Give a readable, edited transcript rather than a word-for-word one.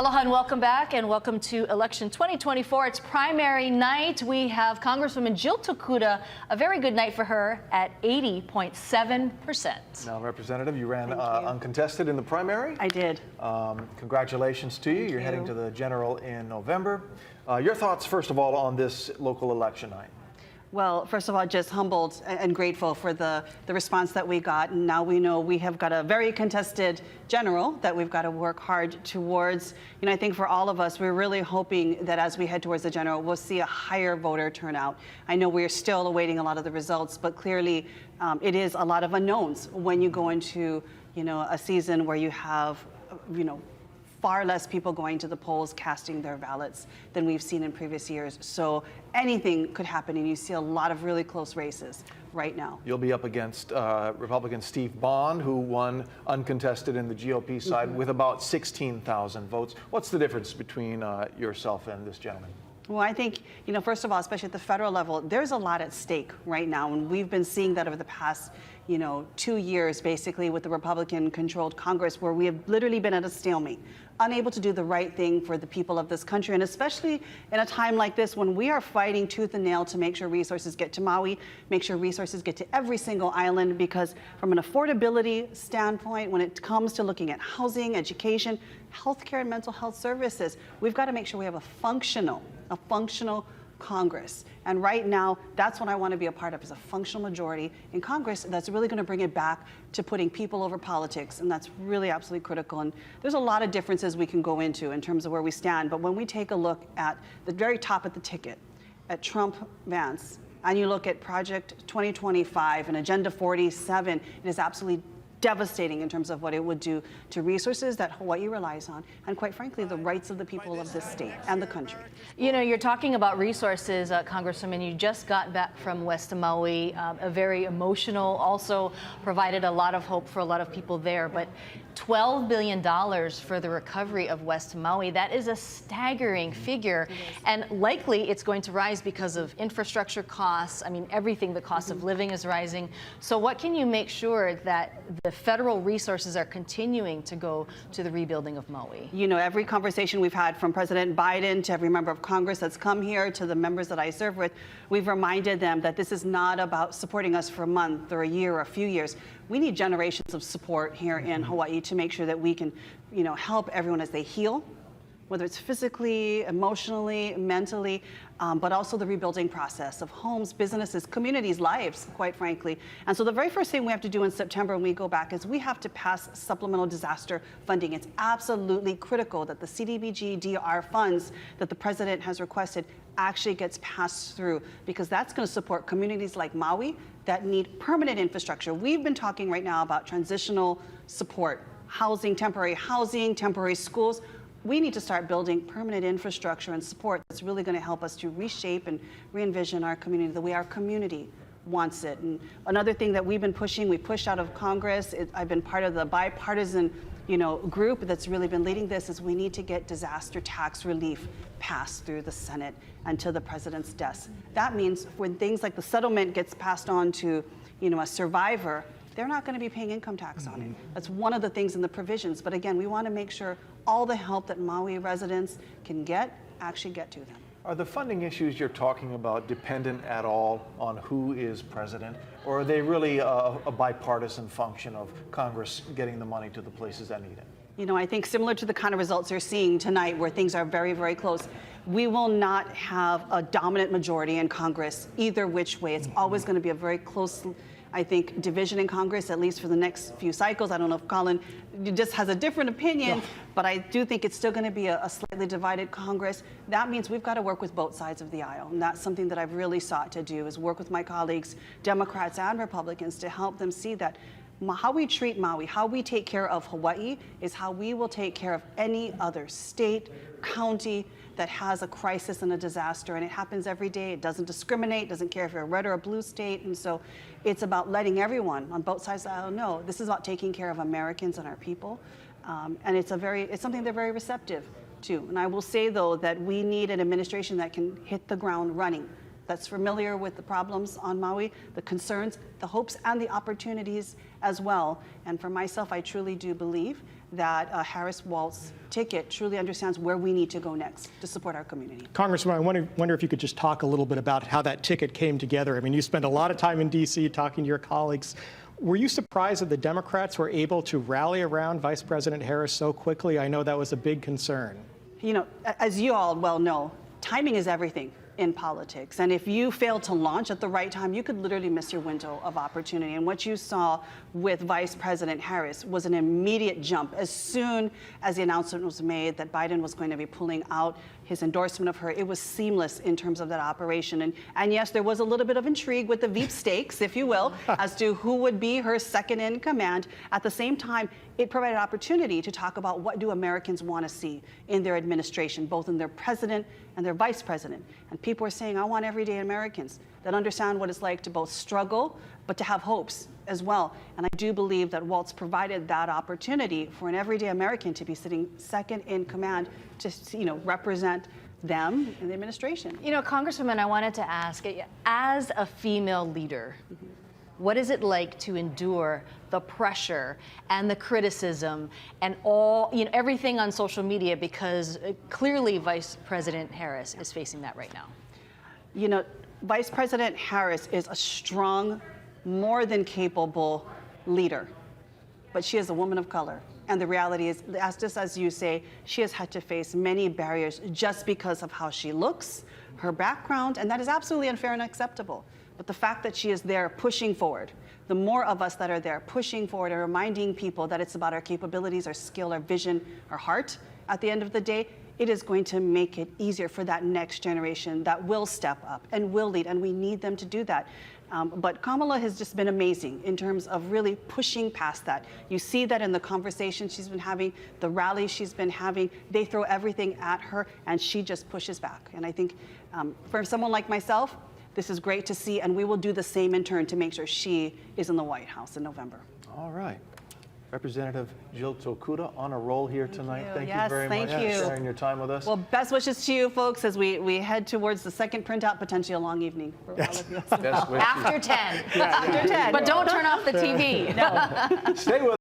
Aloha and welcome back, and welcome to election 2024. It's primary night. We have Congresswoman Jill Tokuda, a very good night for her at 80.7%. Now, Representative, you ran uncontested in the primary. I did. Congratulations to you. You're heading to the general in November. Your thoughts, first of all, on this local election night? Well, first of all, just humbled and grateful for the response that we got. And now we know we have got a very contested general that we've got to work hard towards. You know, I think for all of us, we're really hoping that as we head towards the general, we'll see a higher voter turnout. I know we're still awaiting a lot of the results, but clearly it is a lot of unknowns when you go into, you know, a season where you have, you know, far less people going to the polls casting their ballots than we've seen in previous years. So anything could happen, and you see a lot of really close races right now. You'll be up against Republican Steve Bond, who won uncontested in the GOP side with about 16,000 votes. What's the difference between yourself and this gentleman? Well, I think, you know, first of all, especially at the federal level, there's a lot at stake right now. And we've been seeing that over the past, you know, 2 years, basically, with the Republican-controlled Congress, where we have literally been at a stalemate, unable to do the right thing for the people of this country. And especially in a time like this, when we are fighting tooth and nail to make sure resources get to Maui, make sure resources get to every single island, because from an affordability standpoint, when it comes to looking at housing, education, healthcare, and mental health services, we've got to make sure we have a functional Congress. And right now, that's what I want to be a part of, is a functional majority in Congress that's really going to bring it back to putting people over politics. And that's really absolutely critical. And there's a lot of differences we can go into in terms of where we stand. But when we take a look at the very top of the ticket, at Trump-Vance, and you look at Project 2025 and Agenda 47, it is absolutely devastating in terms of what it would do to resources that Hawaii relies on, and quite frankly, the rights of the people of this state and the country. You know, you're talking about resources, Congresswoman. You just got back from West Maui, a very emotional, also provided a lot of hope for a lot of people there. But $12 billion for the recovery of West Maui, that is a staggering figure. And likely it's going to rise because of infrastructure costs. I mean, everything, the cost of living is rising. So what can you make sure that the federal resources are continuing to go to the rebuilding of Maui? You know, every conversation we've had, from President Biden to every member of Congress that's come here to the members that I serve with, we've reminded them that this is not about supporting us for a month or a year or a few years. We need generations of support here in Hawaii to make sure that we can, you know, help everyone as they heal, whether it's physically, emotionally, mentally, but also the rebuilding process of homes, businesses, communities, lives, quite frankly. And so the very first thing we have to do in September when we go back is we have to pass supplemental disaster funding. It's absolutely critical that the CDBG DR funds that the president has requested actually gets passed through, because that's going to support communities like Maui that need permanent infrastructure. We've been talking right now about transitional support, housing, temporary schools. We need to start building permanent infrastructure and support that's really going to help us to reshape and re-envision our community the way our community wants it. And another thing that we've been pushing, we pushed out of Congress, I've been part of the bipartisan, you know, group that's really been leading this, is we need to get disaster tax relief passed through the Senate and to the president's desk. That means when things like the settlement gets passed on to, you know, a survivor, they're not going to be paying income tax on it. That's one of the things in the provisions. But again, we want to make sure all the help that Maui residents can get actually get to them. Are the funding issues you're talking about dependent at all on who is president, or are they really a bipartisan function of Congress getting the money to the places that need it? You know, I think similar to the kind of results you're seeing tonight, where things are very, very close, we will not have a dominant majority in Congress either which way. It's always going to be a very close, I think, division in Congress, at least for the next few cycles. I don't know if Colin just has a different opinion, but I do think it's still going to be a slightly divided Congress. That means we've got to work with both sides of the aisle. And that's something that I've really sought to do, is work with my colleagues, Democrats and Republicans, to help them see that how we treat Maui, how we take care of Hawaii, is how we will take care of any other state, county that has a crisis and a disaster. And it happens every day. It doesn't discriminate, doesn't care if you're a red or a blue state. And so it's about letting everyone on both sides of the aisle know this is about taking care of Americans and our people. And it's something they're very receptive to. And I will say, though, that we need an administration that can hit the ground running, that's familiar with the problems on Maui, the concerns, the hopes, and the opportunities as well. And for myself, I truly do believe that a Harris-Walz ticket truly understands where we need to go next to support our community. Congresswoman, I wonder if you could just talk a little bit about how that ticket came together. I mean, you spent a lot of time in D.C. talking to your colleagues. Were you surprised that the Democrats were able to rally around Vice President Harris so quickly? I know that was a big concern. You know, as you all well know, timing is everything in politics. And if you fail to launch at the right time, you could literally miss your window of opportunity. And what you saw with Vice President Harris was an immediate jump. As soon as the announcement was made that Biden was going to be pulling out his endorsement of her, it was seamless in terms of that operation. And yes, there was a little bit of intrigue with the Veep stakes, if you will, as to who would be her second in command. At the same time, it provided opportunity to talk about what do Americans want to see in their administration, both in their president and their vice president. And people are saying, I want everyday Americans that understand what it's like to both struggle, but to have hopes as well. And I do believe that Walz provided that opportunity for an everyday American to be sitting second in command to, represent them in the administration. You know, Congresswoman, I wanted to ask, as a female leader, what is it like to endure the pressure and the criticism and everything on social media? Because clearly Vice President Harris is facing that right now. You know, Vice President Harris is a strong, more than capable leader, but she is a woman of color. And the reality is, just as you say, she has had to face many barriers just because of how she looks, her background, and that is absolutely unfair and unacceptable. But the fact that she is there pushing forward, the more of us that are there pushing forward and reminding people that it's about our capabilities, our skill, our vision, our heart, at the end of the day, it is going to make it easier for that next generation that will step up and will lead, and we need them to do that. But Kamala has just been amazing in terms of really pushing past that. You see that in the conversations she's been having, the rallies she's been having. They throw everything at her, and she just pushes back. And I think for someone like myself, this is great to see, and we will do the same in turn to make sure she is in the White House in November. All right. Representative Jill Tokuda on a roll here tonight. Thank you very much for you. sharing your time with us. Well, best wishes to you folks as we head towards the second printout, potentially a long evening for all of you. Best wishes. After 10. After 10. But don't turn off the TV. Stay with us.